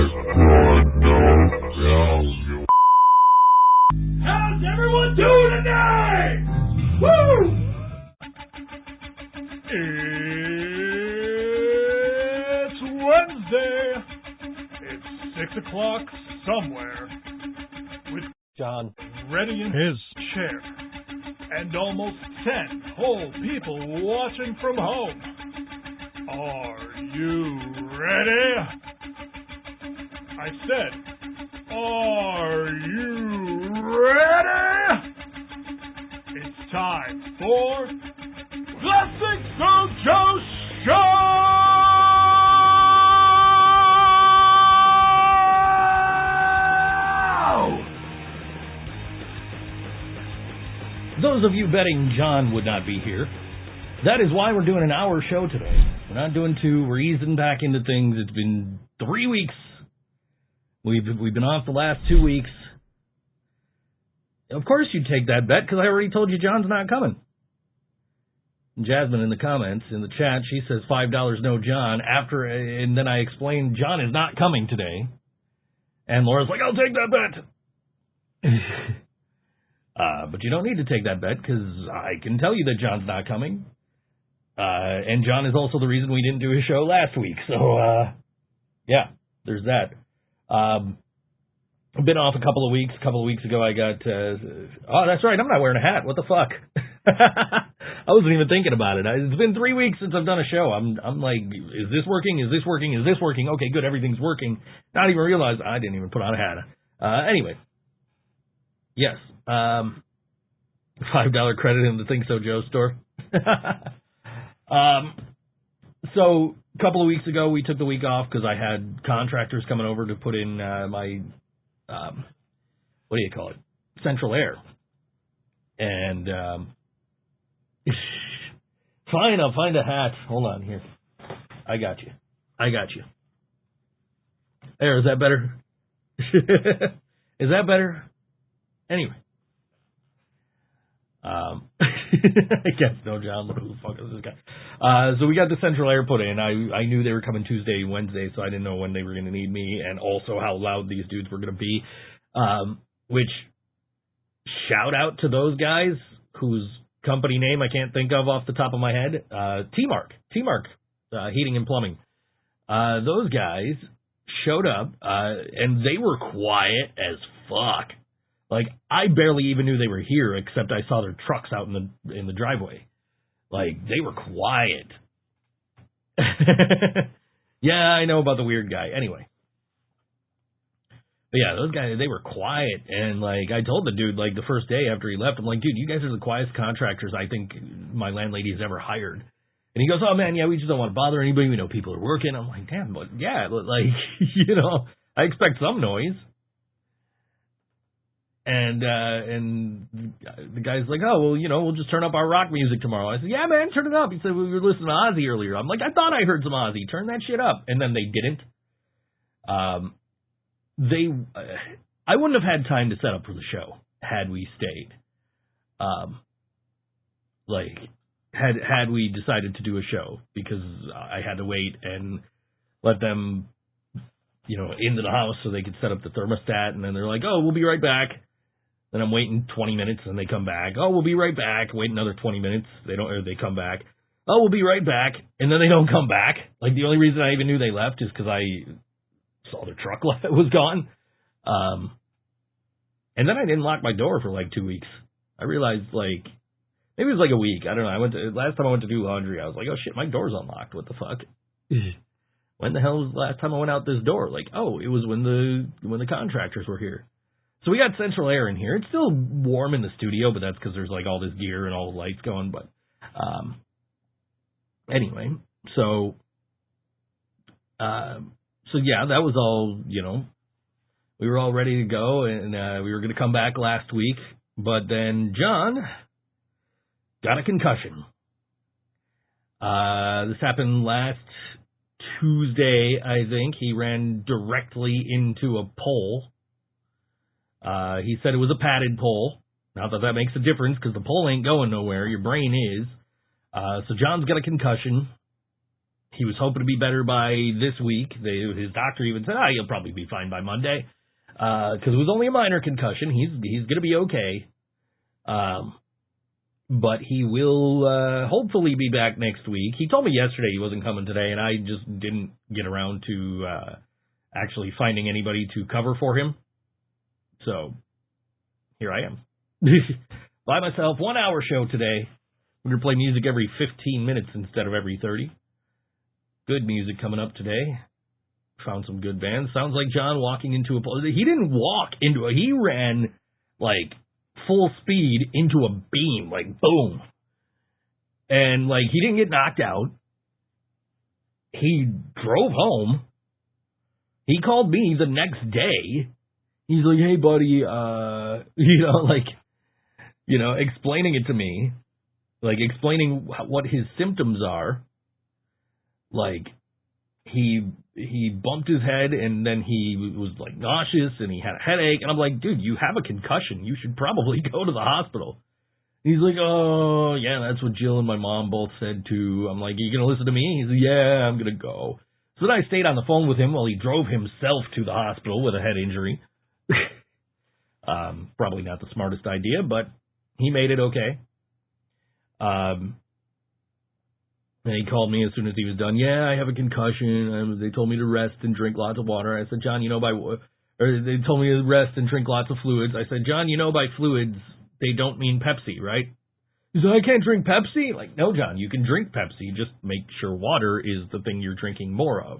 How's everyone doing today? Woo! It's Wednesday. It's 6 o'clock somewhere. With John ready in his chair. And almost 10 whole people watching from home. Are you ready? I said, are you ready? It's time for the ThinkSoJoe Show! Those of you betting John would not be here, that is why we're doing an hour show today. We're not doing two. We're easing back into things. It's been 3 weeks. We've been off the last 2 weeks. Of course you'd take that bet, because I already told you John's not coming. Jasmine in the comments, in the chat, she says $5 no John, and then I explained John is not coming today. And Laura's like, I'll take that bet. But you don't need to take that bet, because I can tell you that John's not coming. And John is also the reason we didn't do a show last week. So, yeah, there's that. I've been off a couple of weeks. A couple of weeks ago I got, oh, that's right, I'm not wearing a hat. What the fuck? I wasn't even thinking about it. It's been 3 weeks since I've done a show. I'm like, is this working? Is this working? Is this working? Okay, good, everything's working. Not even realize I didn't even put on a hat. Anyway. Yes. $5 credit in the ThinkSoJoe store. So a couple of weeks ago, we took the week off because I had contractors coming over to put in my, what do you call it? Central air. And, fine, I'll find a hat. Hold on here. I got you. There, is that better? Is that better? Anyway. I guess no, John. Who the fuck is this guy? So we got the central air put in. I knew they were coming Tuesday, Wednesday, so I didn't know when they were going to need me, and also how loud these dudes were going to be. Which, shout out to those guys whose company name I can't think of off the top of my head. T-Mark, Heating and Plumbing. Those guys showed up, and they were quiet as fuck. Like, I barely even knew they were here, except I saw their trucks out in the driveway. Like, they were quiet. Yeah, I know about the weird guy. Anyway. But yeah, those guys, they were quiet. And, like, I told the dude, like, the first day after he left, I'm like, dude, you guys are the quietest contractors I think my landlady has ever hired. And he goes, oh, man, yeah, we just don't want to bother anybody. We know people are working. I'm like, damn, but yeah, like, you know, I expect some noise. And the guy's like, oh, well, you know, we'll just turn up our rock music tomorrow. I said, yeah, man, turn it up. He said, we were listening to Ozzy earlier. I'm like, I thought I heard some Ozzy. Turn that shit up. And then they didn't. I wouldn't have had time to set up for the show had we stayed. Like, had we decided to do a show, because I had to wait and let them, you know, into the house so they could set up the thermostat, and then they're like, oh, we'll be right back. Then I'm waiting 20 minutes, and they come back. Oh, we'll be right back. Wait another 20 minutes. They come back. Oh, we'll be right back. And then they don't come back. Like, the only reason I even knew they left is because I saw their truck was gone. And then I didn't lock my door for like 2 weeks. I realized, like, maybe it was like a week. I don't know. Last time I went to do laundry, I was like, oh shit, my door's unlocked. What the fuck? When the hell was the last time I went out this door? Like, oh, it was when the contractors were here. So we got central air in here. It's still warm in the studio, but that's because there's like all this gear and all the lights going. But anyway, so yeah, that was all, you know, we were all ready to go, and we were going to come back last week, but then John got a concussion. This happened last Tuesday, I think. He ran directly into a pole. He said it was a padded pole. Not that that makes a difference, because the pole ain't going nowhere. Your brain is. So John's got a concussion. He was hoping to be better by this week. His doctor even said, he'll probably be fine by Monday. Because it was only a minor concussion. He's going to be okay. But he will hopefully be back next week. He told me yesterday he wasn't coming today, and I just didn't get around to actually finding anybody to cover for him. So, here I am. By myself, 1 hour show today. We're going to play music every 15 minutes instead of every 30. Good music coming up today. Found some good bands. Sounds like John walking into a... He didn't walk into a... He ran, like, full speed into a beam. Like, boom. And, like, he didn't get knocked out. He drove home. He called me the next day. He's like, hey, buddy, explaining it to me. Like, explaining what his symptoms are. Like, he bumped his head, and then he was, like, nauseous, and he had a headache. And I'm like, dude, you have a concussion. You should probably go to the hospital. He's like, oh, yeah, that's what Jill and my mom both said, too. I'm like, are you going to listen to me? He's like, yeah, I'm going to go. So then I stayed on the phone with him while he drove himself to the hospital with a head injury. Probably not the smartest idea, but he made it okay. And he called me as soon as he was done. Yeah, I have a concussion. They told me to rest and drink lots of water. I said, John, they told me to rest and drink lots of fluids. I said, John, by fluids, they don't mean Pepsi, right? He said, I can't drink Pepsi? Like, no, John, you can drink Pepsi. Just make sure water is the thing you're drinking more of.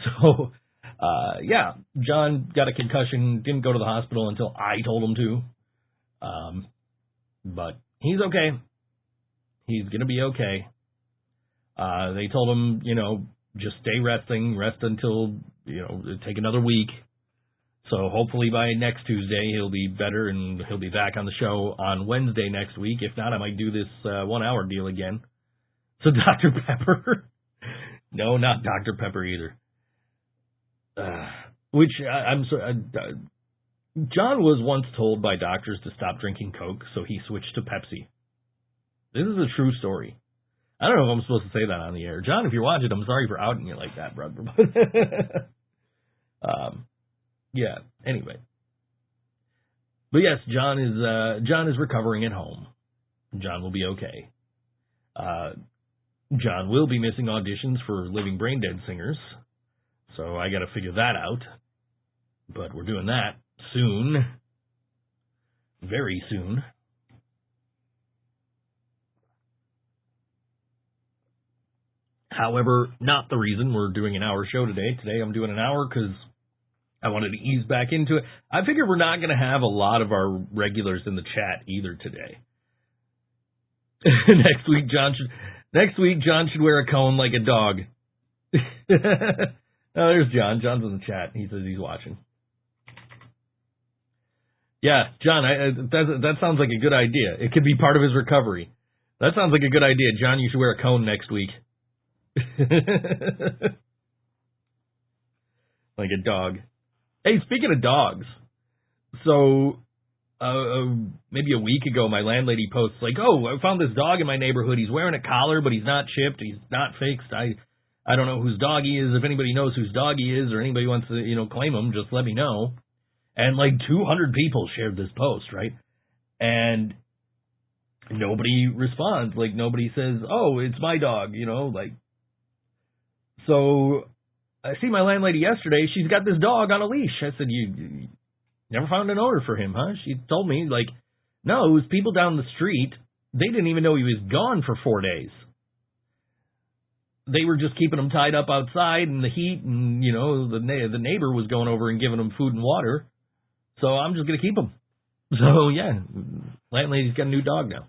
So, John got a concussion, didn't go to the hospital until I told him to. But he's okay. He's going to be okay. They told him, just stay resting, rest until, take another week. So hopefully by next Tuesday he'll be better and he'll be back on the show on Wednesday next week. If not, I might do this 1 hour deal again. So Dr. Pepper. No, not Dr. Pepper either. John was once told by doctors to stop drinking Coke, so he switched to Pepsi. This is a true story. I don't know if I'm supposed to say that on the air. John, if you're watching, I'm sorry for outing you like that, brother. Yeah, anyway. But yes, John is recovering at home. John will be okay. John will be missing auditions for Living Brain Dead singers, so I got to figure that out. But we're doing that soon. Very soon. However, not the reason we're doing an hour show today. Today I'm doing an hour because I wanted to ease back into it. I figure we're not going to have a lot of our regulars in the chat either today. Next week, John should wear a cone like a dog. Oh, there's John. John's in the chat. He says he's watching. Yeah, John, that sounds like a good idea. It could be part of his recovery. That sounds like a good idea. John, you should wear a cone next week. Like a dog. Hey, speaking of dogs, so maybe a week ago, my landlady posts like, "Oh, I found this dog in my neighborhood. He's wearing a collar, but he's not chipped. He's not fixed. I don't know whose dog he is. If anybody knows whose dog he is, or anybody wants to claim him, just let me know." And like 200 people shared this post, right? And nobody responds. Like nobody says, "Oh, it's my dog," like. So I see my landlady yesterday. She's got this dog on a leash. I said, you never found an owner for him, huh? She told me, like, no, it was people down the street. They didn't even know he was gone for 4 days. They were just keeping him tied up outside in the heat, and, the neighbor was going over and giving him food and water. So I'm just going to keep him. So, yeah, landlady's got a new dog now.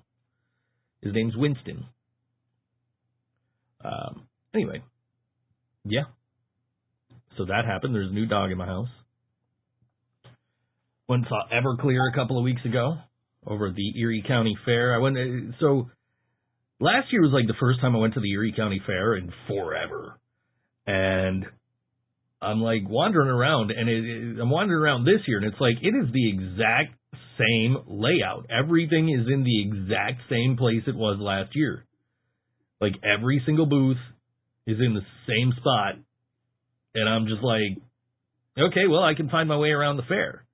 His name's Winston. Anyway. Yeah. So that happened. There's a new dog in my house. Went and saw Everclear a couple of weeks ago over at the Erie County Fair. So last year was like the first time I went to the Erie County Fair in forever. And I'm like wandering around, and I'm wandering around this year, and it's like it is the exact same layout. Everything is in the exact same place it was last year. Like every single booth is in the same spot, and I'm just like, okay, well, I can find my way around the fair.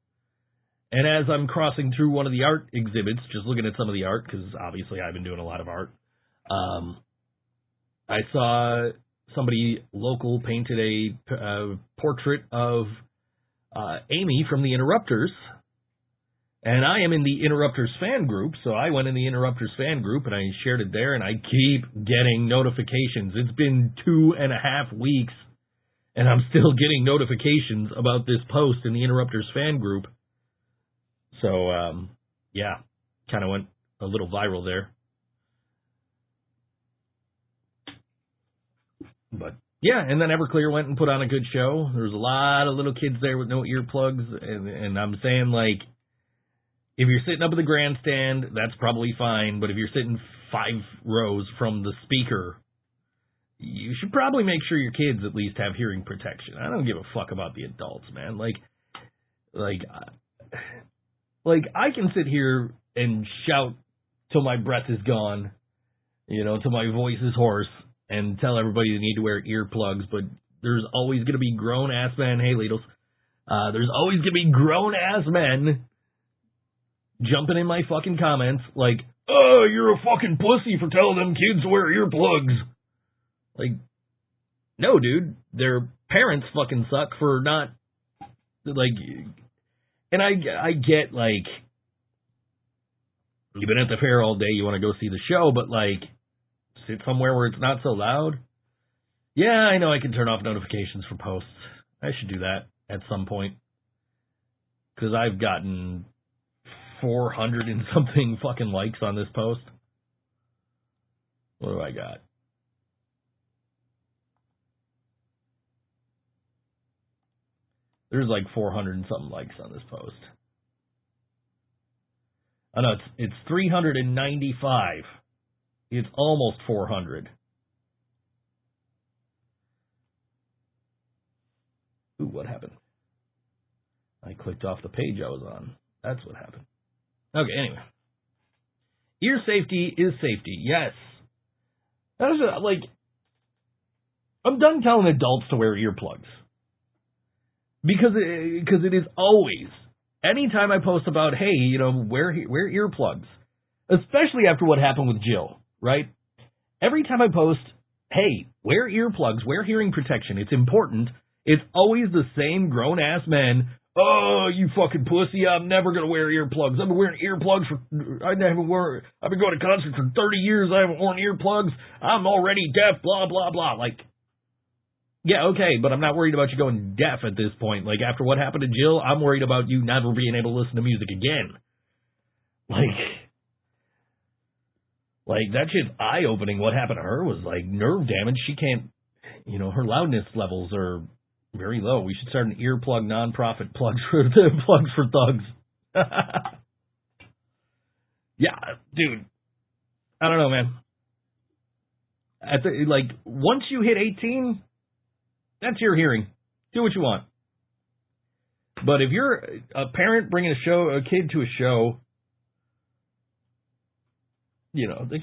And as I'm crossing through one of the art exhibits, just looking at some of the art, because obviously I've been doing a lot of art, I saw somebody local painted a portrait of Amy from the Interrupters, and I am in the Interrupters fan group, so I went in the Interrupters fan group, and I shared it there, and I keep getting notifications. It's been 2.5 weeks, and I'm still getting notifications about this post in the Interrupters fan group. So, yeah, kind of went a little viral there. But, yeah, and then Everclear went and put on a good show. There was a lot of little kids there with no earplugs, and I'm saying, like, if you're sitting up at the grandstand, that's probably fine, but if you're sitting 5 rows from the speaker, you should probably make sure your kids at least have hearing protection. I don't give a fuck about the adults, man. Like I can sit here and shout till my breath is gone, till my voice is hoarse, and tell everybody they need to wear earplugs, but there's always going to be grown-ass men, hey, Ladles, there's always going to be grown-ass men jumping in my fucking comments like, oh, you're a fucking pussy for telling them kids to wear earplugs. Like, no, dude, their parents fucking suck for not, like, and I get, like, you've been at the fair all day, you want to go see the show, but, like, sit somewhere where it's not so loud. Yeah, I know I can turn off notifications for posts. I should do that at some point. Because I've gotten 400 and something fucking likes on this post. What do I got? There's like 400 and something likes on this post. Oh no, it's 395. It's almost 400. Ooh, what happened? I clicked off the page I was on. That's what happened. Okay, anyway. Ear safety is safety, yes. That is like, I'm done telling adults to wear earplugs. Because it is always, anytime I post about, hey, wear earplugs, especially after what happened with Jill, right? Every time I post, hey, wear earplugs, wear hearing protection, it's important, it's always the same grown-ass men, oh, you fucking pussy, I'm never going to wear earplugs. I've been wearing earplugs I've been going to concerts for 30 years, I haven't worn earplugs, I'm already deaf, blah, blah, blah. Like, yeah, okay, but I'm not worried about you going deaf at this point. Like, after what happened to Jill, I'm worried about you never being able to listen to music again. Like that shit's eye-opening. What happened to her was, like, nerve damage. She can't, her loudness levels are very low. We should start an earplug nonprofit plugs for thugs. Yeah, dude. I don't know, man. Once you hit 18, that's your hearing. Do what you want. But if you're a parent bringing a kid to a show, the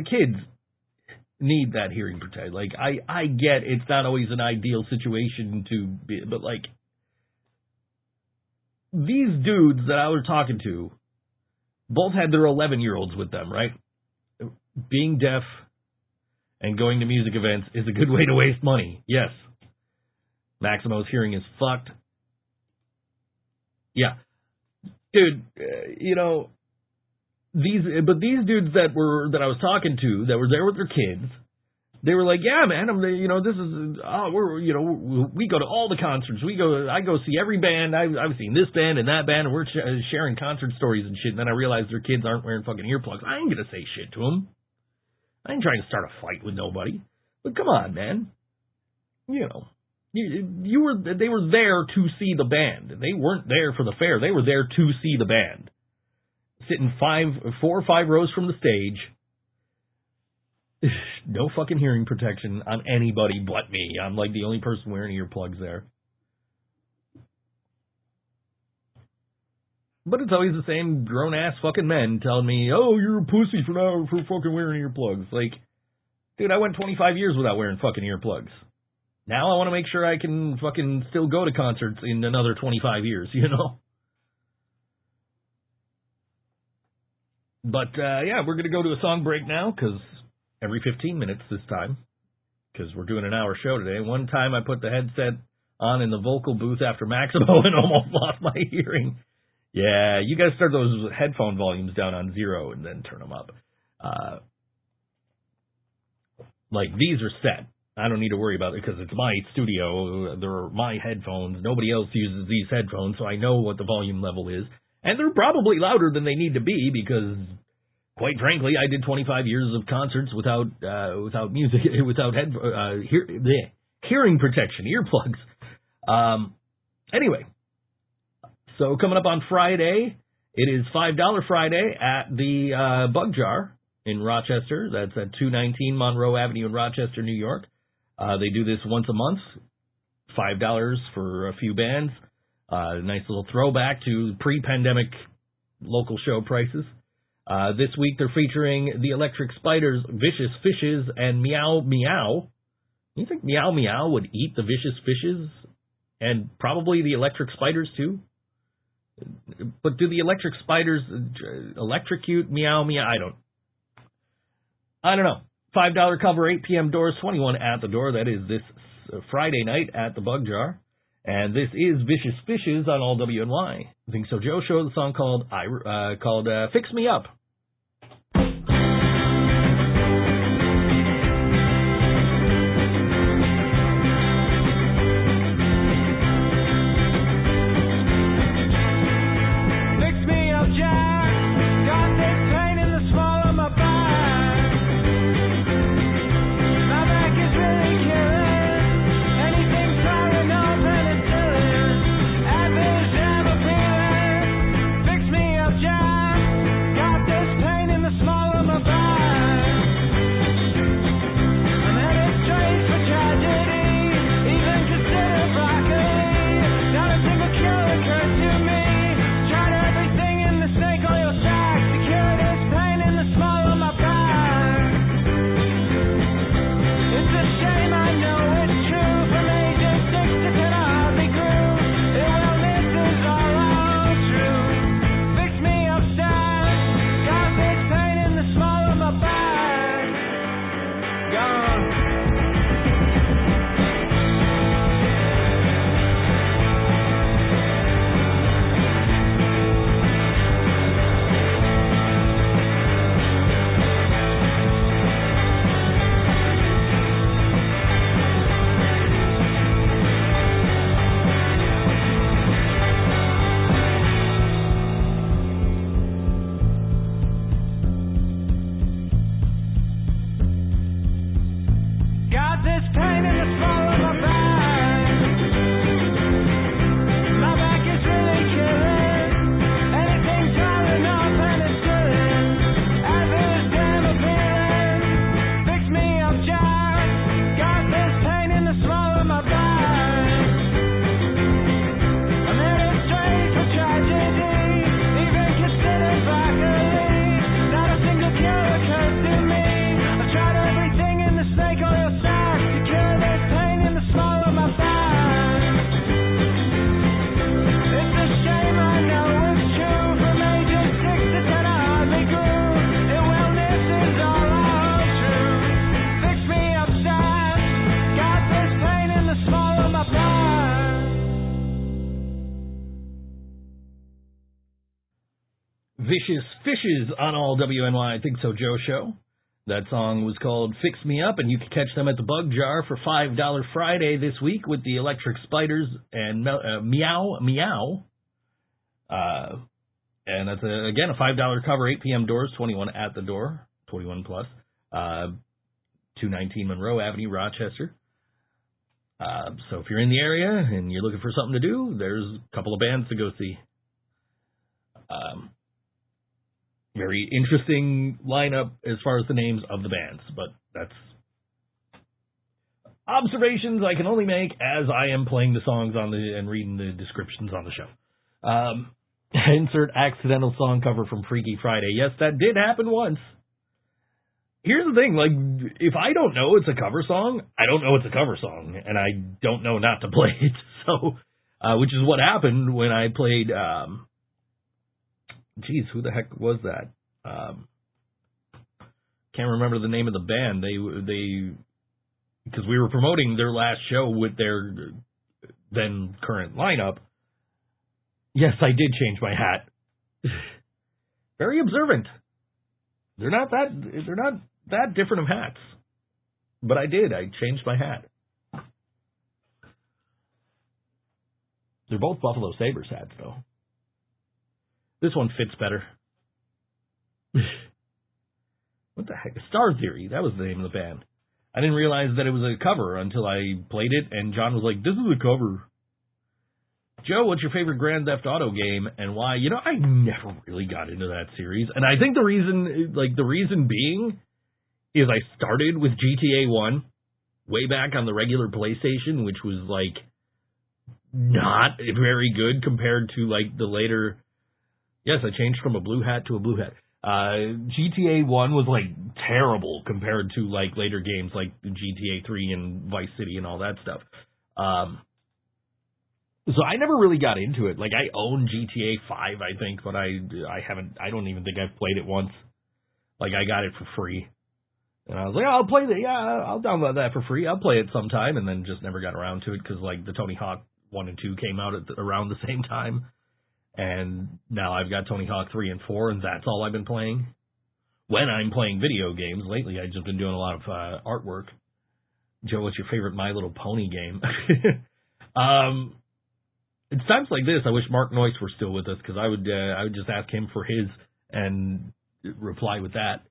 kids need that hearing protection. Like, I get it's not always an ideal situation to be, but, like, these dudes that I was talking to both had their 11-year-olds with them, right? Being deaf and going to music events is a good way to waste money. Yes. Maximo's hearing is fucked. Yeah. Dude, these dudes that I was talking to that were there with their kids, they were like, yeah, man, this is, we go to all the concerts. I go see every band. I've seen this band and that band, and we're sharing concert stories and shit. And then I realized their kids aren't wearing fucking earplugs. I ain't gonna say shit to them. I ain't trying to start a fight with nobody. But come on, man. They were there to see the band. They weren't there for the fair. They were there to see the band. Sitting 4 or 5 rows from the stage. No fucking hearing protection on anybody but me. I'm like the only person wearing earplugs there. But it's always the same grown-ass fucking men telling me, oh, you're a pussy for fucking wearing earplugs. Like, Dude, I went 25 years without wearing fucking earplugs. Now I want to make sure I can fucking still go to concerts in another 25 years, you know? But, yeah, we're going to go to a song break now, because every 15 minutes this time, because we're doing an hour show today. One time I put the headset on in the vocal booth after Maximo and almost lost my hearing. Yeah, you guys start those headphone volumes down on 0 and then turn them up. Like, these are set. I don't need to worry about it because it's my studio. They're my headphones. Nobody else uses these headphones, so I know what the volume level is. And they're probably louder than they need to be because, quite frankly, I did 25 years of concerts without music, without hearing protection, earplugs. Anyway, so coming up on Friday, it is $5 Friday at the Bug Jar in Rochester. That's at 219 Monroe Avenue in Rochester, New York. They do this once a month, $5 for a few bands. Nice little throwback to pre-pandemic local show prices. This week they're featuring the Electric Spiders, Vicious Fishes, and Meow Meow. You think Meow Meow would eat the Vicious Fishes and probably the Electric Spiders too? But do the Electric Spiders electrocute Meow Meow? I don't know. $5 cover, 8 p.m. doors, 21 at the door. That is this Friday night at the Bug Jar. And this is Vicious Fishes on all WNY. ThinkSoJoe Show, the song called Fix Me Up. Vicious Fishes on all WNY ThinkSoJoe Show. That song was called Fix Me Up, and you can catch them at the Bug Jar for $5 Friday this week with the Electric Spiders and Meow Meow. And that's, again, a $5 cover, 8 p.m. doors, 21 at the door, 21 plus, 219 Monroe Avenue, Rochester. So if you're in the area and you're looking for something to do, there's a couple of bands to go see. Very interesting lineup as far as the names of the bands, but that's observations I can only make as I am playing the songs and reading the descriptions on the show. Insert accidental song cover from Freaky Friday. Yes, that did happen once. here's the thing, like, if I don't know it's a cover song, I don't know it's a cover song, and I don't know not to play it. So, which is what happened when I played, who the heck was that? Can't remember the name of the band. Because we were promoting their last show with their then current lineup. Yes, I did change my hat. Very observant. They're not that different of hats. But I did. I changed my hat. They're both Buffalo Sabres hats, though. This one fits better. What the heck? Star Theory. That was the name of the band. I didn't realize that it was a cover until I played it, and John was like, this is a cover. Joe, what's your favorite Grand Theft Auto game, and why? You know, I never really got into that series, and I think the reason being is I started with GTA 1 way back on the regular PlayStation, which was, like, not very good compared to, like, the later... Yes, I changed from a blue hat to a blue hat. GTA 1 was, like, terrible compared to, like, later games like GTA 3 and Vice City and all that stuff. So I never really got into it. Like, I own GTA 5, I think, but I don't even think I've played it once. Like, I got it for free. And I was like, I'll download that for free. I'll play it sometime, and then just never got around to it because, like, the Tony Hawk 1 and 2 came out around the same time. And now I've got Tony Hawk 3 and 4, and that's all I've been playing. When I'm playing video games, lately I've just been doing a lot of artwork. Joe, what's your favorite My Little Pony game? It's times like this I wish Mark Noyce were still with us, because I would just ask him for his and reply with that.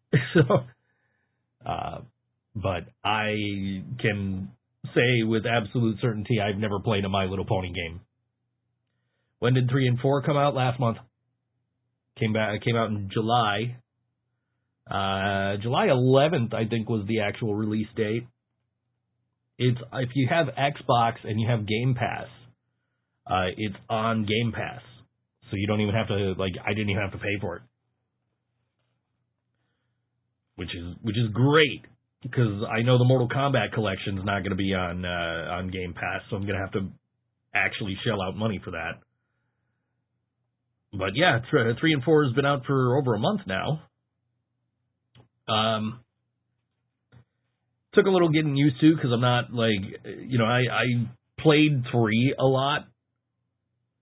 But I can say with absolute certainty I've never played a My Little Pony game. When did 3 and 4 come out? Last month. Came out in July. July 11th, I think, was the actual release date. It's if you have Xbox and you have Game Pass, it's on Game Pass, so you don't even have to I didn't even have to pay for it, which is great because I know the Mortal Kombat collection is not going to be on Game Pass, so I'm going to have to actually shell out money for that. But yeah, 3 and 4 has been out for over a month now. Took a little getting used to because I'm not I played 3 a lot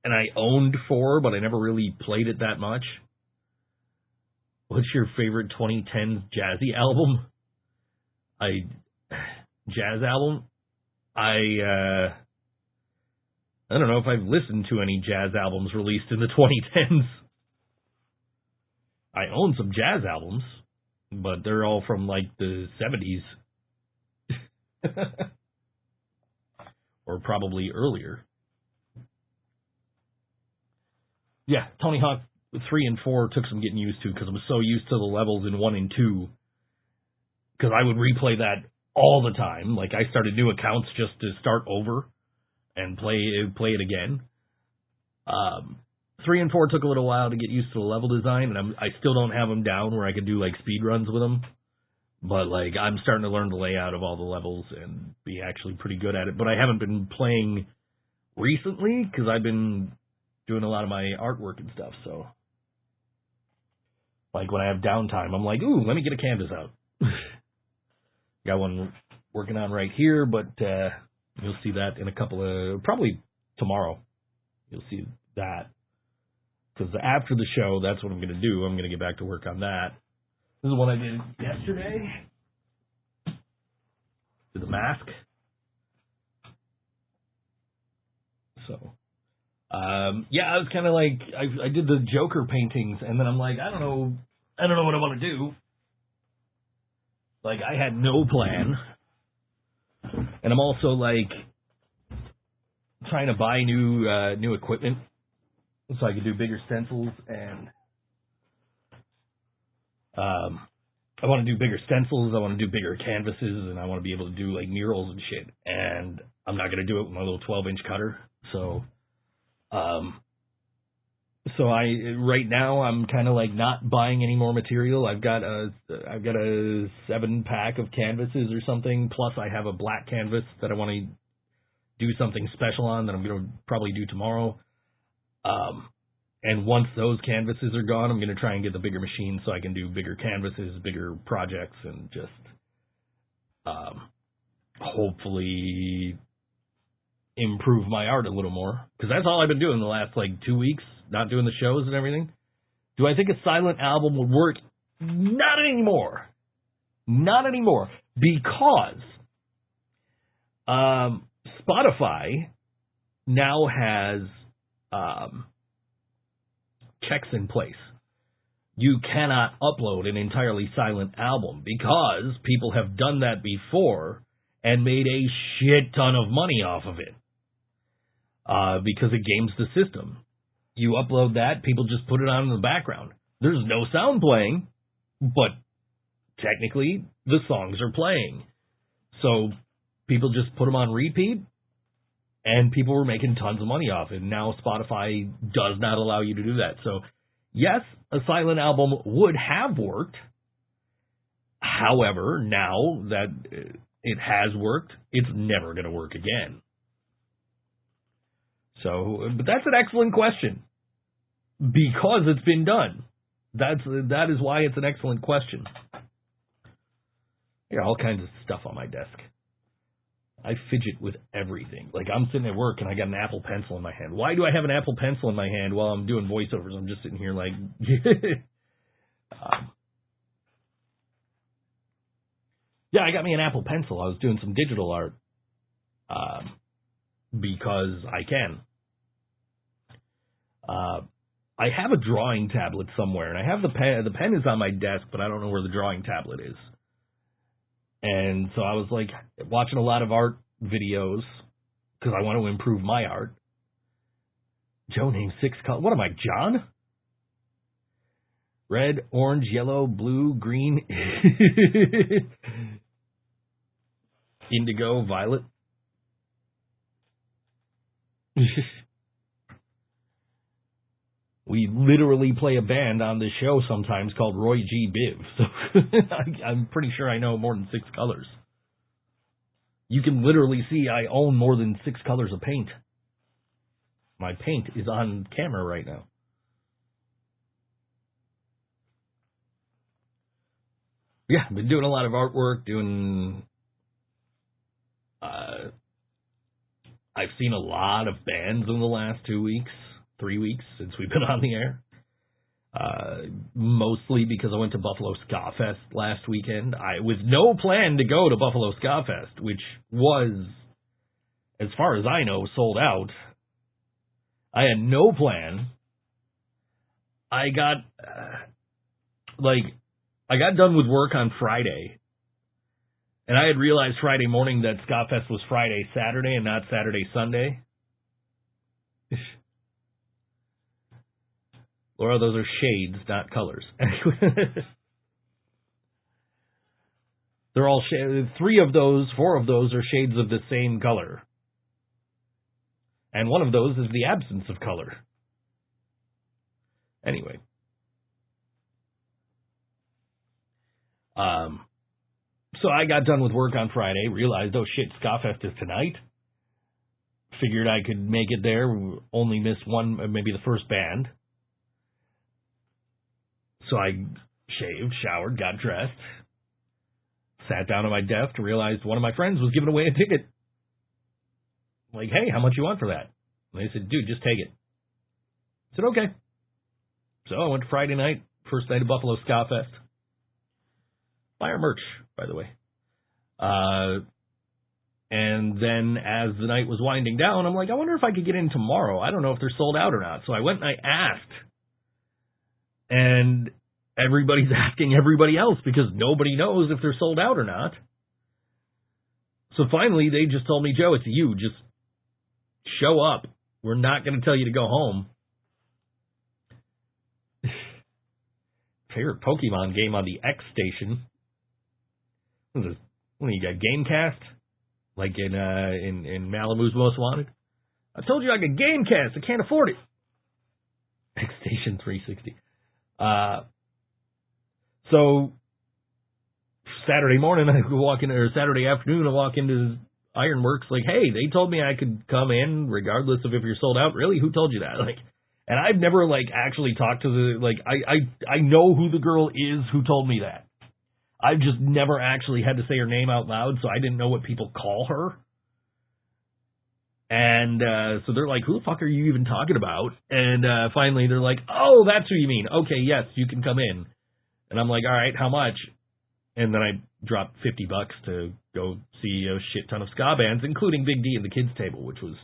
and I owned 4, but I never really played it that much. What's your favorite 2010s jazzy album? Jazz album? I don't know if I've listened to any jazz albums released in the 2010s. I own some jazz albums, but they're all from, like, the 70s. Or probably earlier. Yeah, Tony Hawk 3 and 4 took some getting used to because I was so used to the levels in 1 and 2. Because I would replay that all the time. Like, I started new accounts just to start over and play it again. 3 and 4 took a little while to get used to the level design, and I still don't have them down where I could do, like, speed runs with them. But, like, I'm starting to learn the layout of all the levels and be actually pretty good at it. But I haven't been playing recently because I've been doing a lot of my artwork and stuff, so. Like, when I have downtime, I'm like, ooh, let me get a canvas out. Got one working on right here, but you'll see that in a couple of, probably tomorrow. You'll see that. Because after the show, that's what I'm going to do. I'm going to get back to work on that. This is what I did yesterday. To the mask. So, yeah, I was kind of like, I did the Joker paintings, and then I'm like, I don't know what I want to do. Like, I had no plan. And I'm also, like, trying to buy new equipment so I can do bigger stencils, and I want to do bigger stencils, I want to do bigger canvases, and I want to be able to do, like, murals and shit. And I'm not going to do it with my little 12-inch cutter. So, So right now I'm kind of like not buying any more material. I've got a 7-pack of canvases or something. Plus I have a black canvas that I want to do something special on that I'm going to probably do tomorrow. And once those canvases are gone, I'm going to try and get the bigger machine so I can do bigger canvases, bigger projects, and just hopefully improve my art a little more. Because that's all I've been doing the last, 2 weeks, not doing the shows and everything. Do I think a silent album would work? Not anymore. Not anymore. Because Spotify now has checks in place. You cannot upload an entirely silent album because people have done that before and made a shit ton of money off of it because it games the system. You upload that, people just put it on in the background. There's no sound playing, but technically the songs are playing. So people just put them on repeat, and people were making tons of money off it. Now Spotify does not allow you to do that. So yes, a silent album would have worked. However, now that it has worked, it's never going to work again. So, but that's an excellent question. Because it's been done. That is why it's an excellent question. I got all kinds of stuff on my desk. I fidget with everything. Like, I'm sitting at work and I got an Apple Pencil in my hand. Why do I have an Apple Pencil in my hand while I'm doing voiceovers? I'm just sitting here like... yeah, I got me an Apple Pencil. I was doing some digital art because I can. I have a drawing tablet somewhere, and I have the pen. The pen is on my desk, but I don't know where the drawing tablet is. And so I was like watching a lot of art videos because I want to improve my art. Joe named 6 colors. What am I, John? Red, orange, yellow, blue, green, indigo, violet. We literally play a band on this show sometimes called Roy G. Biv. So I'm pretty sure I know more than 6 colors. You can literally see I own more than 6 colors of paint. My paint is on camera right now. Yeah, I've been doing a lot of artwork, I've seen a lot of bands in the last 2 weeks. 3 weeks since we've been on the air. Mostly because I went to Buffalo Ska Fest last weekend. With no plan to go to Buffalo Ska Fest, which was, as far as I know, sold out. I had no plan. I got done with work on Friday, and I had realized Friday morning that Ska Fest was Friday, Saturday, and not Saturday, Sunday. Laura, those are shades, not colors. They're all 4 of those are shades of the same color. And one of those is the absence of color. Anyway. So I got done with work on Friday, realized, oh shit, Ska Fest is tonight. Figured I could make it there, only miss one, maybe the first band. So I shaved, showered, got dressed, sat down at my desk, realized one of my friends was giving away a ticket. I'm like, hey, how much you want for that? And they said, dude, just take it. I said, okay. So I went to Friday night, first night of Buffalo Ska Fest. Buy our merch, by the way. And then as the night was winding down, I'm like, I wonder if I could get in tomorrow. I don't know if they're sold out or not. So I went and I asked. And everybody's asking everybody else because nobody knows if they're sold out or not. So finally, they just told me, Joe, it's you. Just show up. We're not going to tell you to go home. Favorite Pokemon game on the X station. What do you got, Gamecast? Like in Malibu's Most Wanted? I told you I got Gamecast. I can't afford it. X Station 360. So Saturday morning, I walk in, or Saturday afternoon, I walk into Ironworks, like, hey, they told me I could come in regardless of if you're sold out. Really? Who told you that? Like, and I've never, like, actually talked to the, like, I know who the girl is who told me that. I've just never actually had to say her name out loud, so I didn't know what people call her. And so they're like, who the fuck are you even talking about? And finally they're like, oh, that's who you mean. Okay, yes, you can come in. And I'm like, all right, how much? And then I dropped $50 to go see a shit ton of ska bands, including Big D and the Kids Table, which was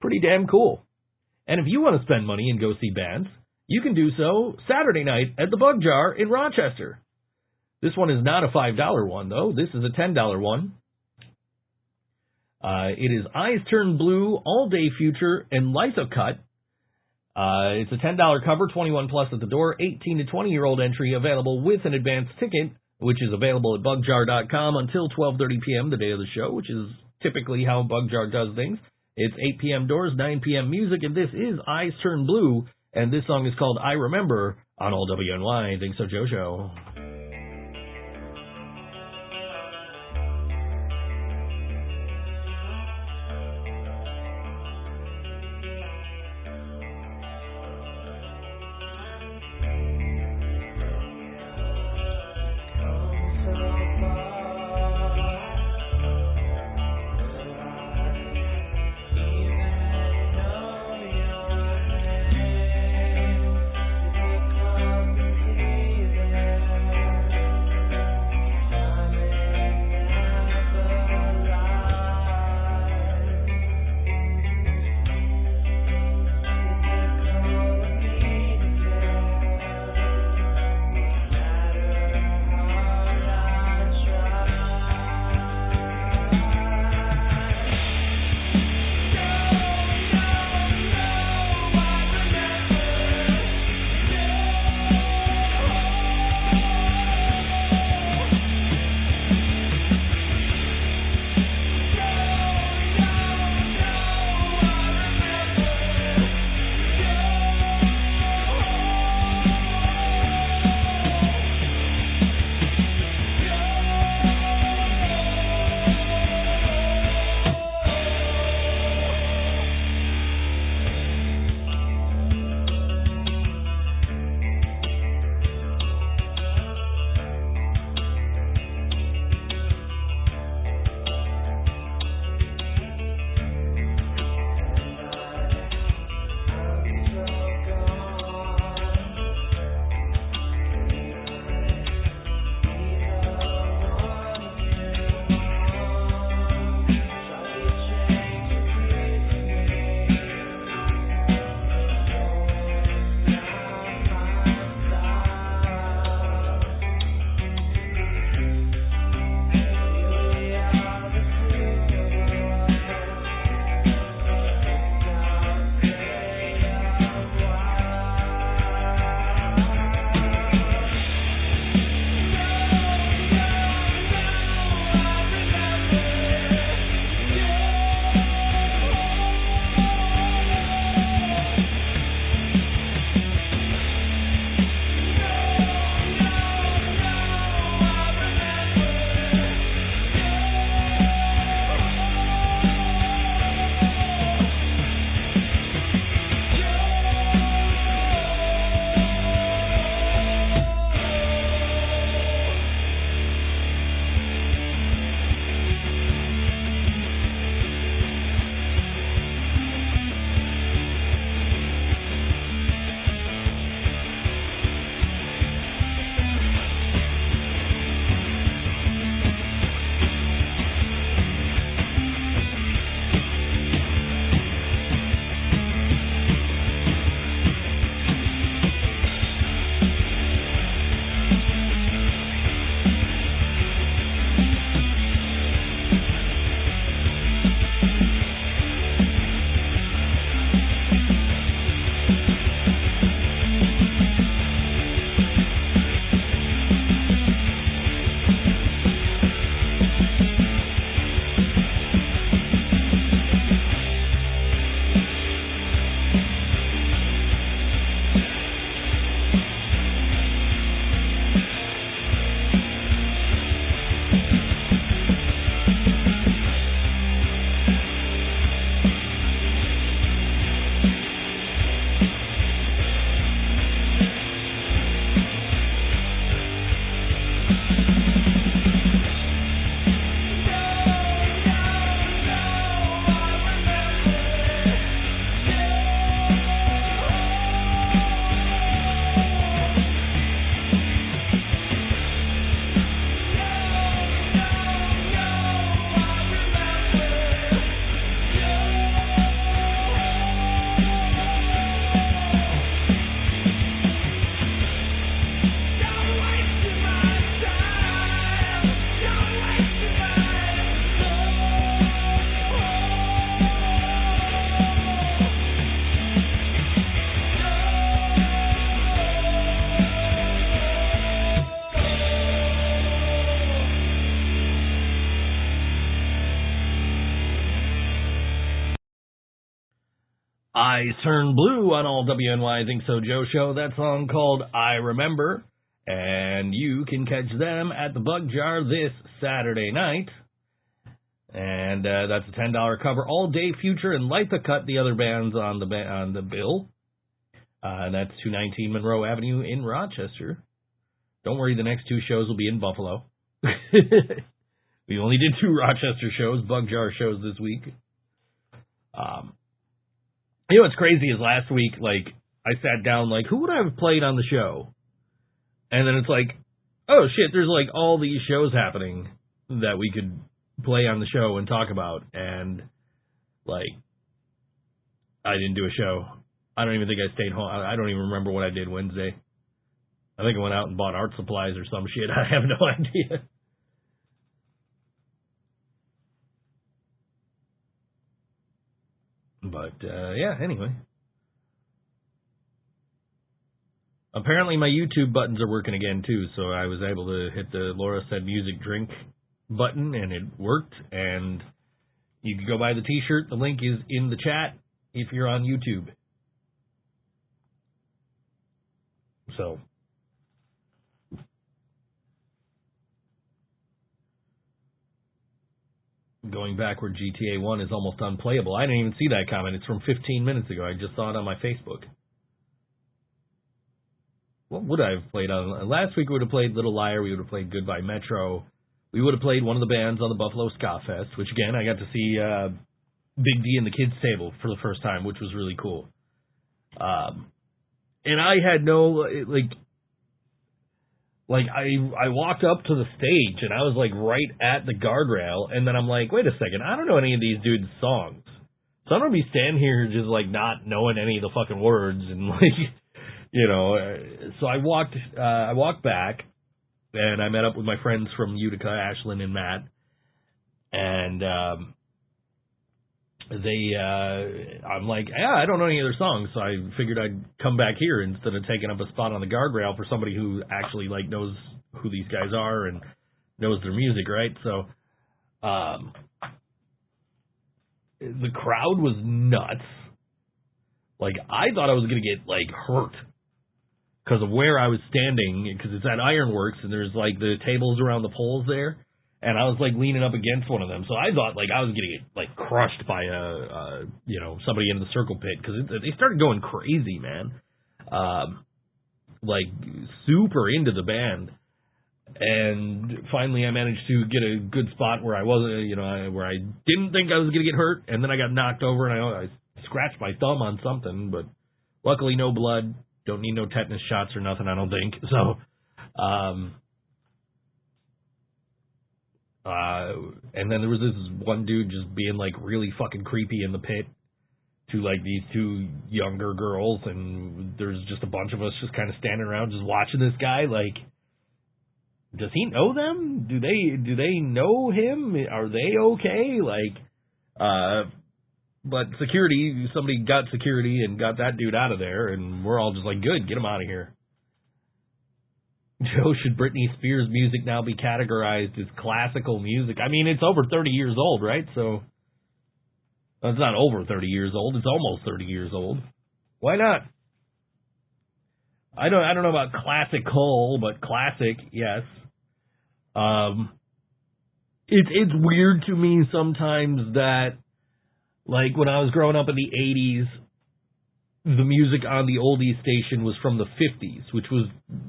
pretty damn cool. And if you want to spend money and go see bands, you can do so Saturday night at the Bug Jar in Rochester. This one is not a $5 one, though. This is a $10 one. It is Eyes Turn Blue, All Day Future, and Lithocut. It's a $10 cover, 21 plus at the door, 18 to 20-year-old entry available with an advance ticket, which is available at bugjar.com until 12:30 p.m. the day of the show, which is typically how Bug Jar does things. It's 8 p.m. doors, 9 p.m. music, and this is Eyes Turn Blue, and this song is called I Remember on All WNY, ThinkSoJoe Show. Eyes Turn Blue on all WNY ThinkSoJoe Show. That song called I Remember. And you can catch them at the Bug Jar this Saturday night. And that's a $10 cover. All Day Future and Light the Cut, the other bands on the bill. And that's 219 Monroe Avenue in Rochester. Don't worry, the next two shows will be in Buffalo. We only did 2 Rochester shows, Bug Jar shows this week. You know what's crazy is last week, like, I sat down, like, who would I have played on the show? And then it's like, oh shit, there's like all these shows happening that we could play on the show and talk about. And, like, I didn't do a show. I don't even think I stayed home. I don't even remember what I did Wednesday. I think I went out and bought art supplies or some shit. I have no idea. But, yeah, anyway. Apparently my YouTube buttons are working again, too, so I was able to hit the Laura Said Music Drink button, and it worked, and you can go buy the t-shirt. The link is in the chat if you're on YouTube. So, going backward, GTA 1 is almost unplayable. I didn't even see that comment. It's from 15 minutes ago. I just saw it on my Facebook. What would I have played on? Last week we would have played Little Liar. We would have played Goodbye Metro. We would have played one of the bands on the Buffalo Ska Fest, which, again, I got to see Big D and the Kids Table for the first time, which was really cool. And I had no, I walked up to the stage, and I was, like, right at the guardrail, and then I'm like, wait a second, I don't know any of these dudes' songs. So I'm going to be standing here just, like, not knowing any of the fucking words, and, like, you know, so I walked back, and I met up with my friends from Utica, Ashlyn and Matt, and I'm like, yeah, I don't know any of their songs, so I figured I'd come back here instead of taking up a spot on the guardrail for somebody who actually, like, knows who these guys are and knows their music, right? So, the crowd was nuts. Like, I thought I was going to get, like, hurt because of where I was standing, because it's at Ironworks, and there's, like, the tables around the poles there. And I was, like, leaning up against one of them. So I thought, like, I was going to get, like, crushed by, somebody in the circle pit. Because they started going crazy, man. Like, super into the band. And finally I managed to get a good spot where I wasn't, where I didn't think I was going to get hurt. And then I got knocked over, and I scratched my thumb on something. But luckily no blood. Don't need no tetanus shots or nothing, I don't think. So, and then there was this one dude just being, like, really fucking creepy in the pit to, like, these 2 younger girls, and there's just a bunch of us just kind of standing around just watching this guy. Like, does he know them? Do they know him? Are they okay? Like, but somebody got security and got that dude out of there, and we're all just like, good, get him out of here. Joe, should Britney Spears music now be categorized as classical music? I mean, it's over 30 years old, right? So, it's not over 30 years old. It's almost 30 years old. Why not? I don't know about classical, but classic, yes. It's weird to me sometimes that, like, when I was growing up in the 80s, the music on the oldies station was from the 50s, which was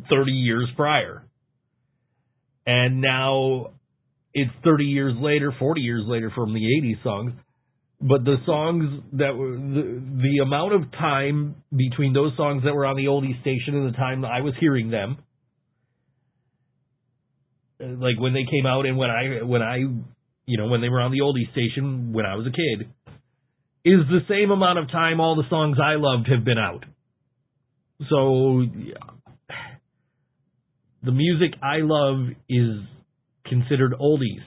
30 years prior. And now it's 30 years later, 40 years later from the 80s songs. But the songs that were, the amount of time between those songs that were on the oldies station and the time that I was hearing them, like when they came out and when they were on the oldies station when I was a kid, is the same amount of time all the songs I loved have been out. So, the music I love is considered oldies.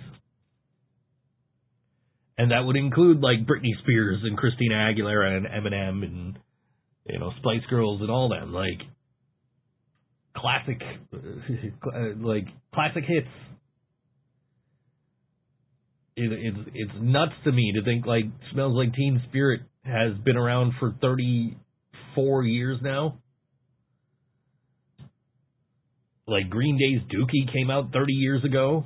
And that would include, like, Britney Spears and Christina Aguilera and Eminem and, Spice Girls and all them. Like, classic hits. It's nuts to me to think, like, Smells Like Teen Spirit has been around for 34 years now. Like, Green Day's Dookie came out 30 years ago.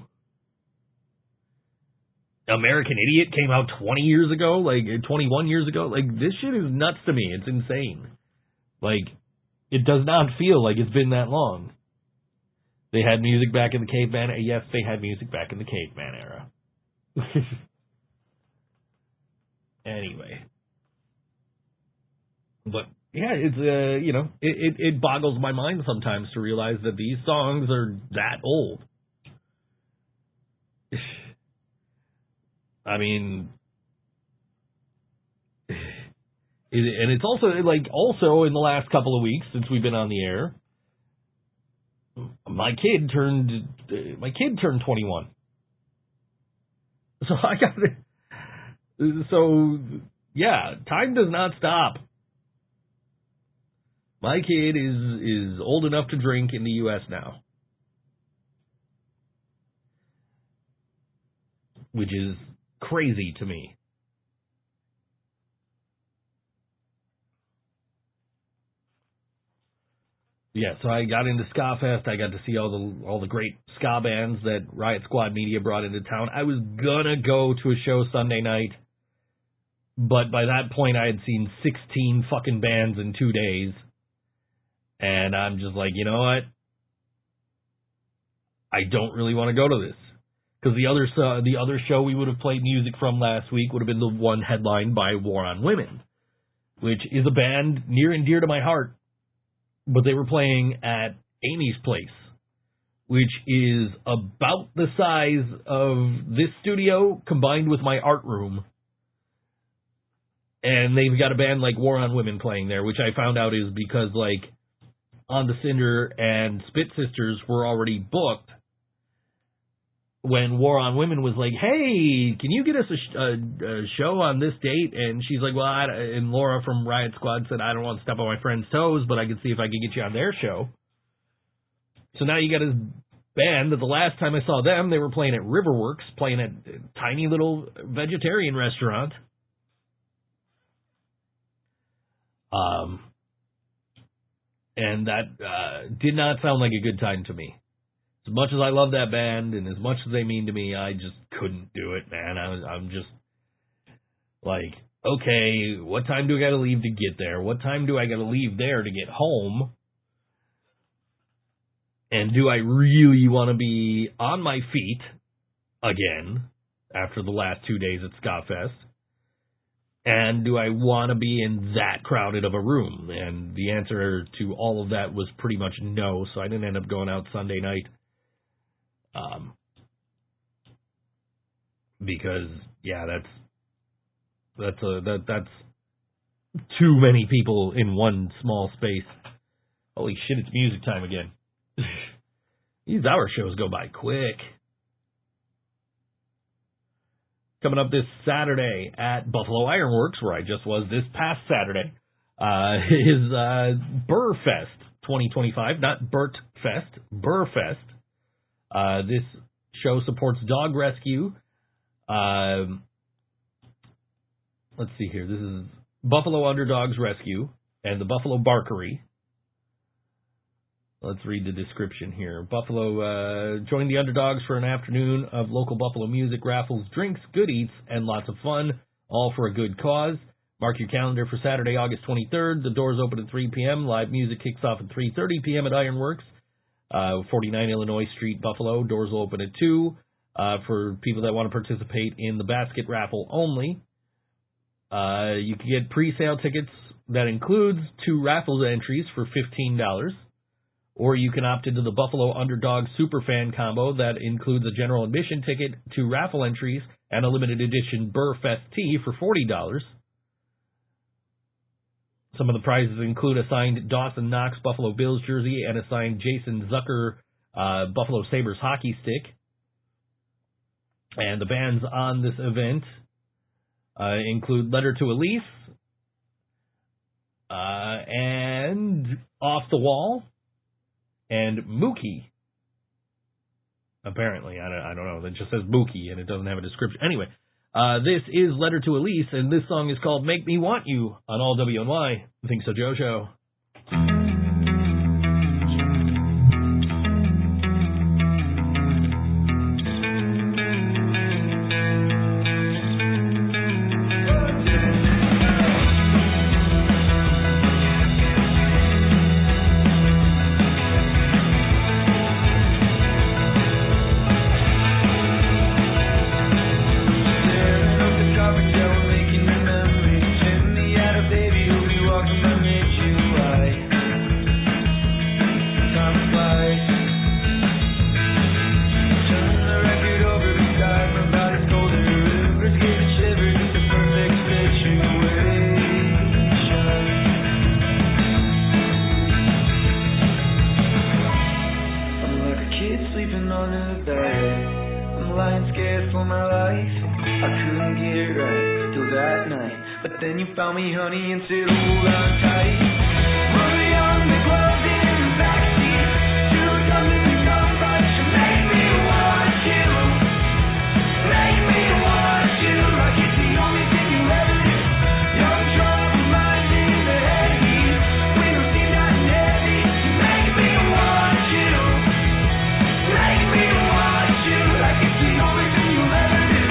American Idiot came out 20 years ago, like 21 years ago. Like, this shit is nuts to me. It's insane. Like, it does not feel like it's been that long. They had music back in the caveman. Yes, they had music back in the caveman era. Anyway. But, yeah, it's, it boggles my mind sometimes to realize that these songs are that old. I mean, and it's also, also in the last couple of weeks since we've been on the air, my kid turned 21. So yeah, time does not stop. My kid is old enough to drink in the U.S. now, which is crazy to me. Yeah, so I got into Ska Fest. I got to see all the great ska bands that Riot Squad Media brought into town. I was gonna go to a show Sunday night, but by that point I had seen 16 fucking bands in 2 days. And I'm just like, you know what? I don't really want to go to this. Because the other show we would have played music from last week would have been the one headlined by War on Women, which is a band near and dear to my heart. But they were playing at Amy's Place, which is about the size of this studio combined with my art room. And they've got a band like War on Women playing there, which I found out is because, like, On the Cinder and Spit Sisters were already booked when War on Women was like, hey, can you get us a show on this date? And she's like, well, and Laura from Riot Squad said, I don't want to step on my friend's toes, but I can see if I can get you on their show. So now you got this band that the last time I saw them, they were playing at Riverworks, playing at a tiny little vegetarian restaurant. And that did not sound like a good time to me. As much as I love that band and as much as they mean to me, I just couldn't do it, man. I'm just like, okay, what time do I got to leave to get there? What time do I got to leave there to get home? And do I really want to be on my feet again after the last 2 days at Ska Fest? And do I want to be in that crowded of a room? And the answer to all of that was pretty much no, so I didn't end up going out Sunday night. Because, yeah, that's too many people in one small space. Holy shit, it's music time again. These hour shows go by quick. Coming up this Saturday at Buffalo Ironworks, where I just was this past Saturday, is Burrfest 2025, not Burt Fest, Burrfest. This show supports dog rescue. Let's see here. This is Buffalo Underdogs Rescue and the Buffalo Barkery. Let's read the description here. Buffalo joined the Underdogs for an afternoon of local Buffalo music, raffles, drinks, good eats, and lots of fun, all for a good cause. Mark your calendar for Saturday, August 23rd. The doors open at 3 p.m. Live music kicks off at 3:30 p.m. at Ironworks, 49 Illinois Street, Buffalo. Doors will open at 2 for people that want to participate in the basket raffle only. You can get pre-sale tickets that includes 2 raffles entries for $15. Or you can opt into the Buffalo Underdog Superfan combo that includes a general admission ticket, 2 raffle entries, and a limited edition Burrfest tee for $40. Some of the prizes include a signed Dawson Knox Buffalo Bills jersey and a signed Jason Zucker Buffalo Sabres hockey stick. And the bands on this event include Letter to Elise and Off the Wall. And Mookie, apparently, I don't know, it just says Mookie and it doesn't have a description. Anyway, This is Letter to Elise, and this song is called Make Me Want You on all WNY, the ThinkSoJoe Show. Then you found me, honey, and said, hold on tight. Money on the gloves in the backseat. Too dumb to become, but you make me want you. Make me want you. Like it's the only thing you ever do. Young trouble minds in the headies. We don't seem that heavy. Make me want you. Make me want you. Like it's the only thing you'll ever do.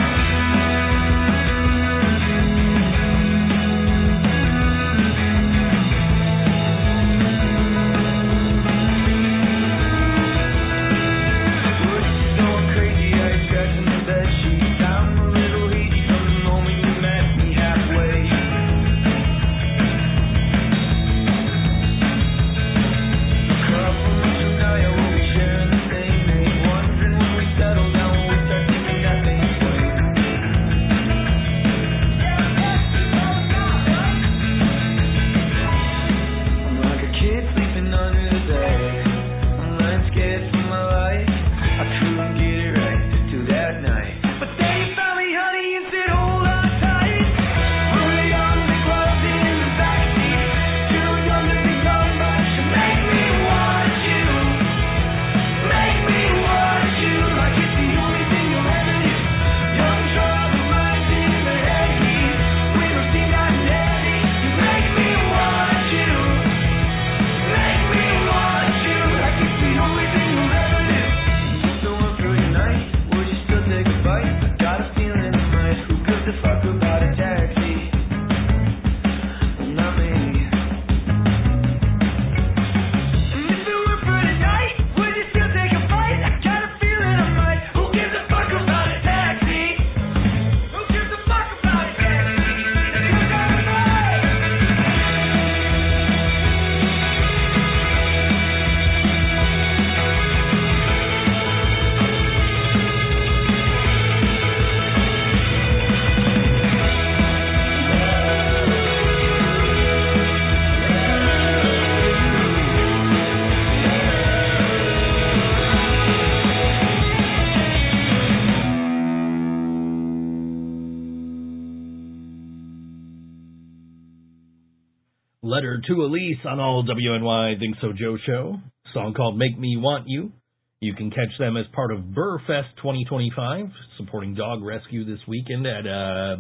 Letter to Elise on all WNY ThinkSoJoe Show. Song called Make Me Want You. You can catch them as part of Burrfest 2025, supporting dog rescue this weekend at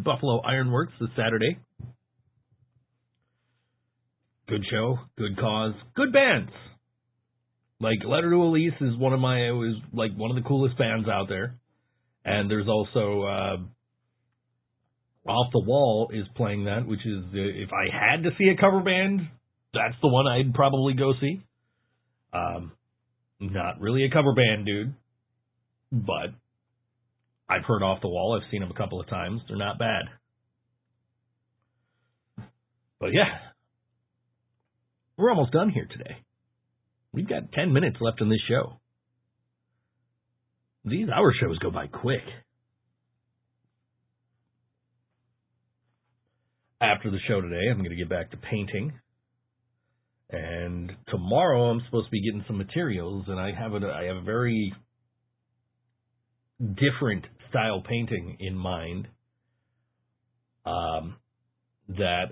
Buffalo Ironworks this Saturday. Good show, good cause, good bands. Like Letter to Elise is one of the coolest bands out there. And there's also Off the Wall is playing that, which is, if I had to see a cover band, that's the one I'd probably go see. Not really a cover band, dude, but I've heard Off the Wall. I've seen them a couple of times. They're not bad. But yeah, we're almost done here today. We've got 10 minutes left in this show. These hour shows go by quick. After the show today, I'm going to get back to painting. And tomorrow, I'm supposed to be getting some materials, and I have a very different style painting in mind that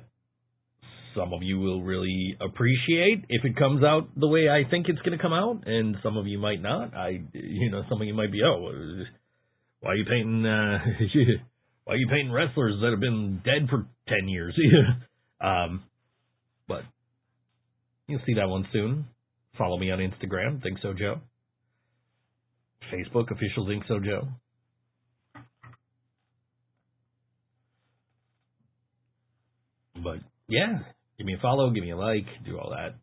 some of you will really appreciate if it comes out the way I think it's going to come out, and some of you might not. Some of you might be, why are you painting? Why Why are you painting wrestlers that have been dead for 10 years? But you'll see that one soon. Follow me on Instagram, ThinkSoJoe. Facebook, official ThinkSoJoe. But yeah, give me a follow, give me a like, do all that.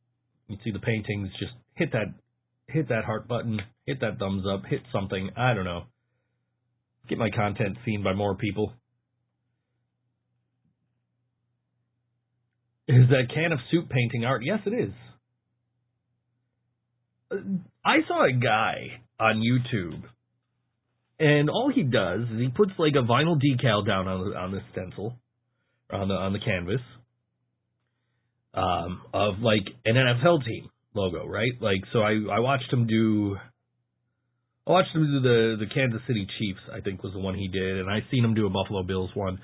You see the paintings, just hit that heart button, hit that thumbs up, hit something, I don't know. Get my content seen by more people. Is that can of soup painting art? Yes, it is. I saw a guy on YouTube, and all he does is he puts like a vinyl decal down on the stencil, on the canvas, of like an NFL team logo, right? Like, so I watched him do the Kansas City Chiefs, I think was the one he did, and I seen him do a Buffalo Bills one.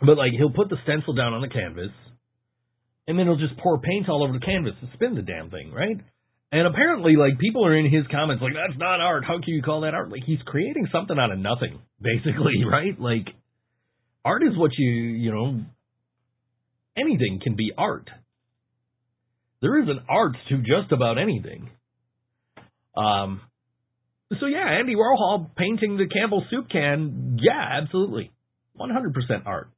But like, he'll put the stencil down on the canvas, and then he'll just pour paint all over the canvas and spin the damn thing, right? And apparently, like, people are in his comments like, that's not art. How can you call that art? Like, he's creating something out of nothing, basically, right? Like, art is what you know, anything can be art. There is an art to just about anything. So yeah, Andy Warhol painting the Campbell soup can, yeah, absolutely. 100% art.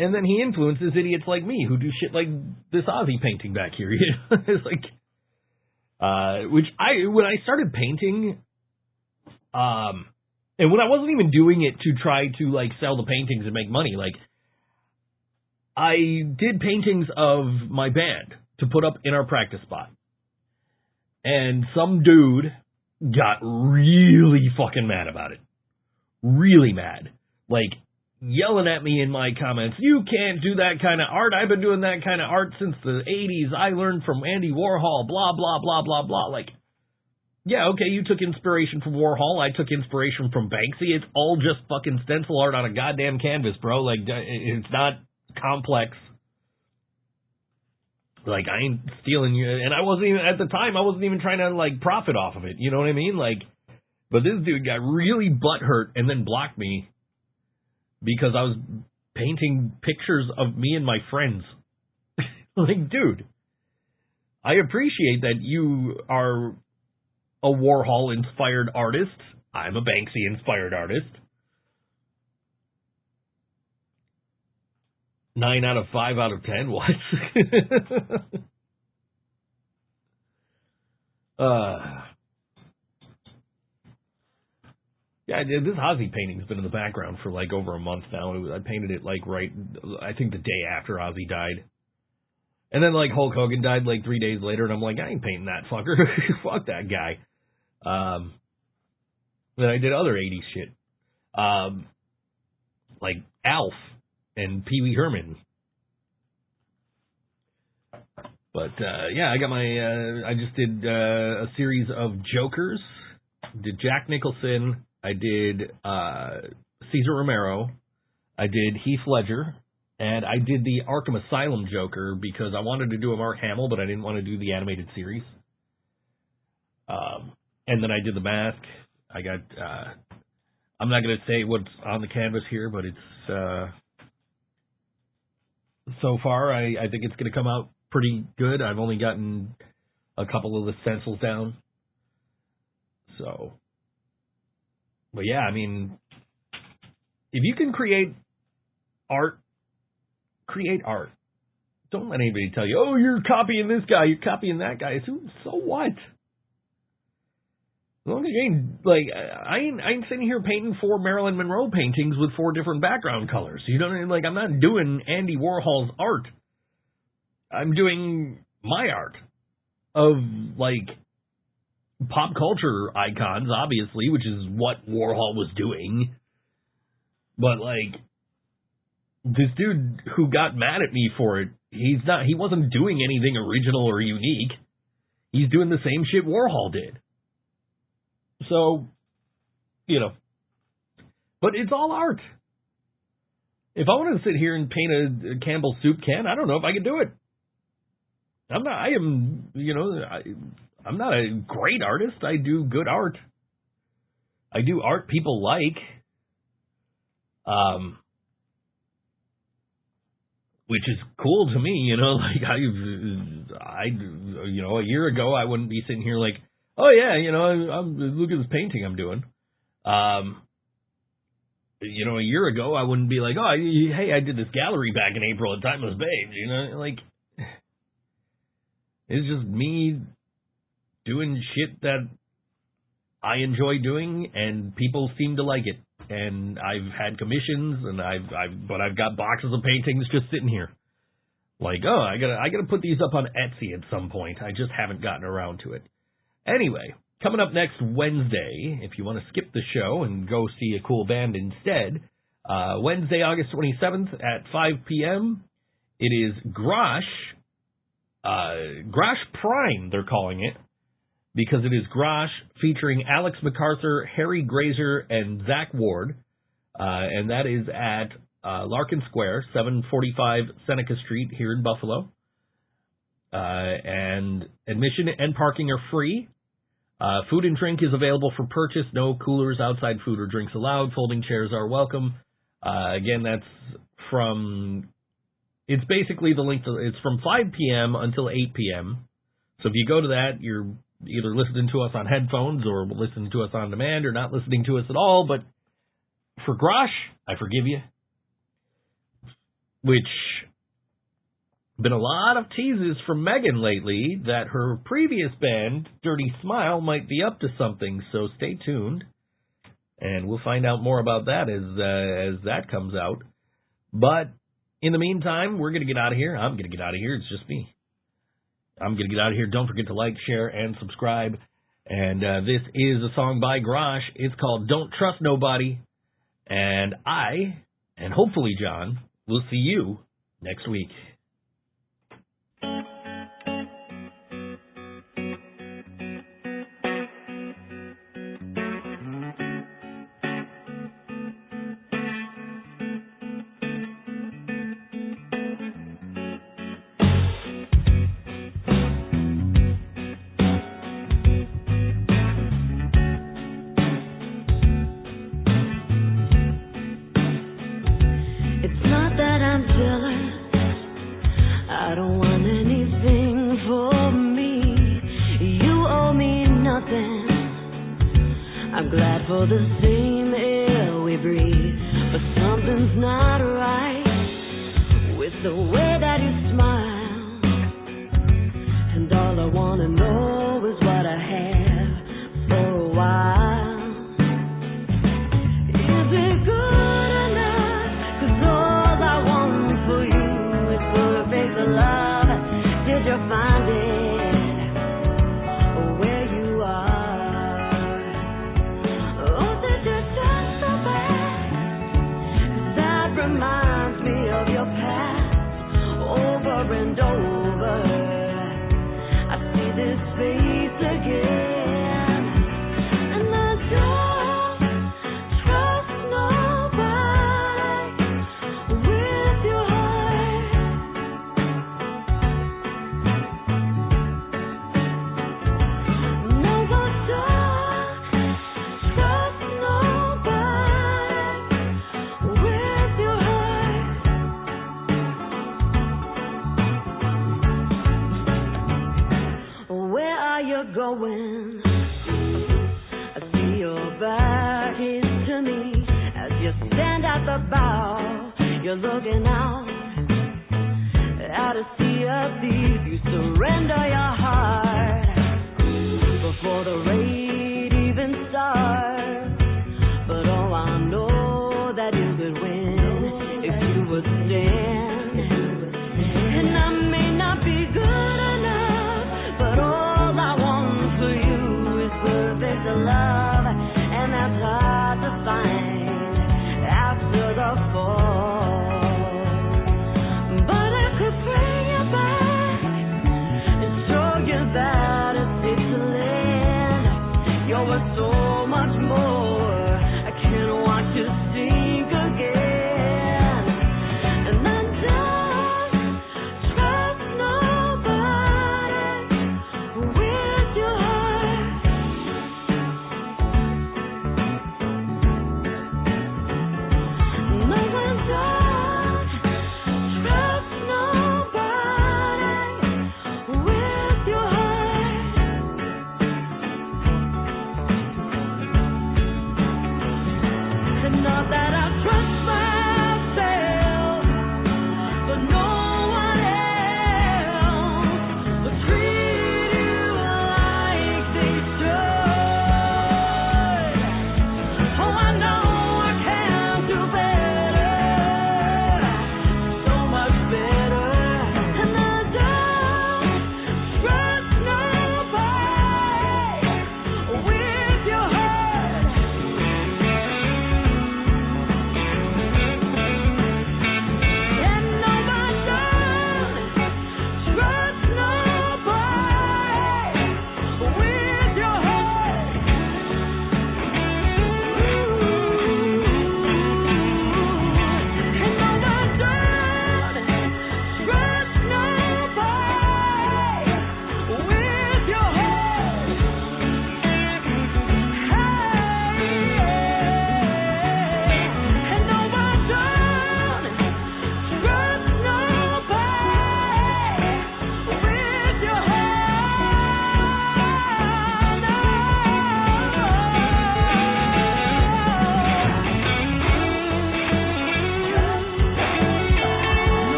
And then he influences idiots like me who do shit like this Ozzy painting back here. It's like, when I started painting, and when I wasn't even doing it to try to like sell the paintings and make money, like I did paintings of my band to put up in our practice spot. And some dude got really fucking mad about it. Really mad. Like, yelling at me in my comments, you can't do that kind of art. I've been doing that kind of art since the 80s. I learned from Andy Warhol, blah, blah, blah, blah, blah. Like, yeah, okay, you took inspiration from Warhol. I took inspiration from Banksy. It's all just fucking stencil art on a goddamn canvas, bro. Like, it's not complex. Like, I ain't stealing you. And I wasn't even, at the time, I wasn't even trying to, like, profit off of it. You know what I mean? Like, but this dude got really butthurt and then blocked me because I was painting pictures of me and my friends. Like, dude, I appreciate that you are a Warhol-inspired artist. I'm a Banksy-inspired artist. 9 out of 5 out of 10, what? Yeah, this Ozzy painting's been in the background for like over a month now. I painted it like I think the day after Ozzy died. And then like Hulk Hogan died like 3 days later, and I'm like, I ain't painting that fucker. Fuck that guy. Then I did other 80s shit. Like Alf and Pee Wee Herman. But yeah, I got I just did a series of Jokers. Did Jack Nicholson. I did Cesar Romero, I did Heath Ledger, and I did the Arkham Asylum Joker because I wanted to do a Mark Hamill, but I didn't want to do the animated series. And then I did the mask. I got, I'm not going to say what's on the canvas here, but it's, so far, I think it's going to come out pretty good. I've only gotten a couple of the stencils down. So... But yeah, I mean, if you can create art, create art. Don't let anybody tell you, oh, you're copying this guy, you're copying that guy. So what? As long as you ain't, like, I ain't sitting here painting 4 Marilyn Monroe paintings with 4 different background colors. You know, like, I'm not doing Andy Warhol's art. I'm doing my art of, like, pop culture icons, obviously, which is what Warhol was doing. But, like, this dude who got mad at me for it, he wasn't doing anything original or unique. He's doing the same shit Warhol did. So, you know. But it's all art. If I wanted to sit here and paint a Campbell soup can, I don't know if I could do it. I'm not a great artist. I do good art. I do art people like. Which is cool to me, you know, like a year ago I wouldn't be sitting here like, oh yeah, you know, look at this painting I'm doing. A year ago I wouldn't be like, oh, hey, I did this gallery back in April at Timeless Babes, you know, like, it's just me doing shit that I enjoy doing, and people seem to like it. And I've had commissions, and but I've got boxes of paintings just sitting here. Like, oh, I gotta put these up on Etsy at some point. I just haven't gotten around to it. Anyway, coming up next Wednesday, if you want to skip the show and go see a cool band instead, Wednesday, August 27th at 5 p.m., it is Grosh Prime, they're calling it, because it is Grosh featuring Alex MacArthur, Harry Grazer, and Zach Ward, and that is at Larkin Square, 745 Seneca Street here in Buffalo. And admission and parking are free. Food and drink is available for purchase. No coolers, outside food or drinks allowed. Folding chairs are welcome. Again, that's it's basically the link it's from 5 p.m. until 8 p.m. So if you go to that, you're either listening to us on headphones or listening to us on demand or not listening to us at all. But for Grosh, I forgive you. Which, been a lot of teases from Megan lately that her previous band, Dirty Smile, might be up to something. So stay tuned. And we'll find out more about that as that comes out. But in the meantime, we're going to get out of here. I'm going to get out of here. It's just me. I'm going to get out of here. Don't forget to like, share, and subscribe. And this is a song by Grosh. It's called Don't Trust Nobody. And I, and hopefully John, will see you next week. I'm glad for the same air we breathe, but something's not right with the way that you smile. And all I want to know is what I have for a while. Is it good enough? 'Cause all I want for you is perfect love. Did you find it? And over, I see this face again, and I don't trust nobody with your heart. No, I don't trust nobody with your heart. You're going, I see your back is to me as you stand at the bow. You're looking out to sea of thieves. You surrender your heart before the raid even starts. But oh, I know that you could win if you would stand. And I may not be good enough, but all I want for you is perfect love, and that's hard to find after the fall. But I could bring you back and show you that it's safe to land. thought that I trust my